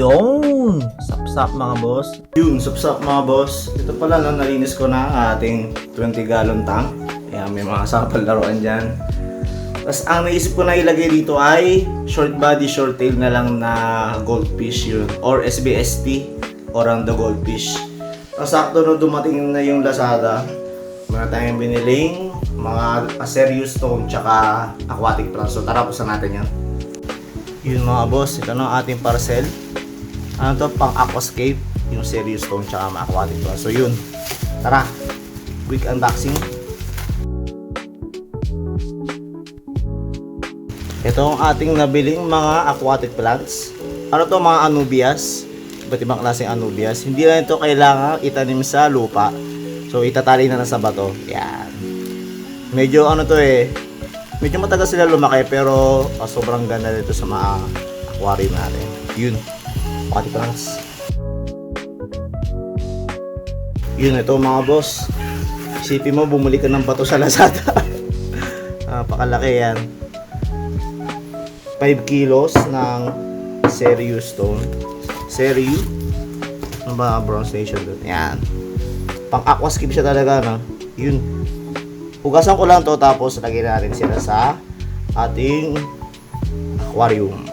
Yun! Sapsap mga boss. Yun, sup-sup mga boss. Ito pala no, nalinis ko na ang ating 20 gallon tank. Ayan, may mga sapal laruan dyan. Tapos ang naisip ko na ilagay dito ay short body, short tail na lang na goldfish yun. Or SBST, or the goldfish. Ang sakto no, dumating na yung Lazada. Meron tayong biniling mga serious stone tsaka aquatic plants. So tara, pusan natin yan. Yun mga boss, ito na ang ating parcel. Ano to, pang aquascape, yung serious stone tsaka mga aquatic plants. So yun, tara, quick unboxing. Ito ang ating nabiling mga aquatic plants. Ano to, mga anubias, iba't ibang klaseng anubias. Hindi lang ito kailangan itanim sa lupa. So itatali na sa bato. Yan. Medyo ano to medyo matagal sila lumaki pero sobrang ganda dito sa mga aquarium natin. Yun. Aquatic plants. Yun, ito mga boss. Isipin mo, bumuli ka ng bato sa Lazada. Napakalaki yan. 5 kilos ng serious stone. Serious? Ano ba ang pronunciation doon? Yan. Pang aquascape siya talaga, no? Yun. Hugasan ko lang to tapos lagyan natin sila sa ating aquarium.